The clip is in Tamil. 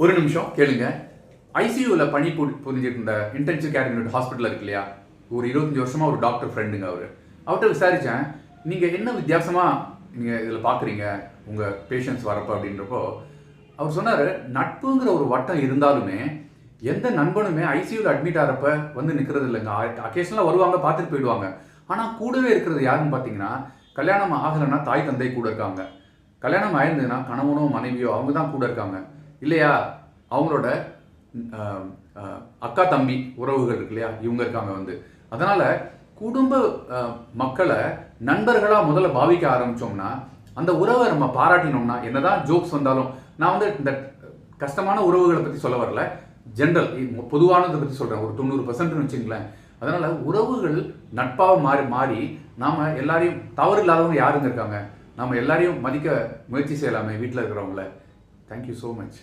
ஒரு நிமிஷம் கேளுங்க. ஐசியூவில் பணி புரிஞ்சிட்டு இருந்த இன்டென்சிவ் கேர் யூனிட் ஹாஸ்பிட்டல் இருக்கு இல்லையா, ஒரு 25 வருஷமா ஒரு டாக்டர் ஃப்ரெண்டுங்க அவர்கிட்ட விசாரித்தேன், நீங்கள் என்ன வித்தியாசமாக நீங்கள் இதில் பார்க்குறீங்க உங்கள் பேஷண்ட்ஸ் வரப்போ அப்படின்றப்போ அவர் சொன்னார், நட்புங்கிற ஒரு வட்டம் இருந்தாலுமே எந்த நண்பனுமே ஐசியூவில் அட்மிட் ஆகிறப்ப வந்து நிற்கிறது இல்லைங்க. அக்கேஷனலாக வருவாங்க, பார்த்துட்டு போயிடுவாங்க. ஆனால் கூடவே இருக்கிறது யாருன்னு பார்த்தீங்கன்னா, கல்யாணம் ஆகலைன்னா தாய் தந்தை கூட இருக்காங்க, கல்யாணம் ஆயிருந்ததுன்னா கணவனோ மனைவியோ அவங்க தான் கூட இருக்காங்க இல்லையா, அவங்களோட அக்கா தம்பி உறவுகள் இருக்கு இல்லையா, இவங்க இருக்காங்க அதனால் குடும்ப மக்களை நண்பர்களாக முதல்ல பாவிக்க ஆரம்பித்தோம்னா, அந்த உறவை நம்ம பாராட்டினோம்னா, என்னதான் ஜோக்ஸ் வந்தாலும், நான் இந்த கஷ்டமான உறவுகளை பற்றி சொல்ல வரல, ஜென்ரல் பொதுவானதை பற்றி சொல்கிறேன், ஒரு 90% வச்சுங்களேன். அதனால் உறவுகள் நட்பாக மாறி நாம் எல்லாரையும், தவறு இல்லாதவங்க யாருங்க இருக்காங்க, நம்ம எல்லாரையும் மதிக்க முயற்சி செய்யலாமே வீட்டில் இருக்கிறவங்கள. Thank you so much.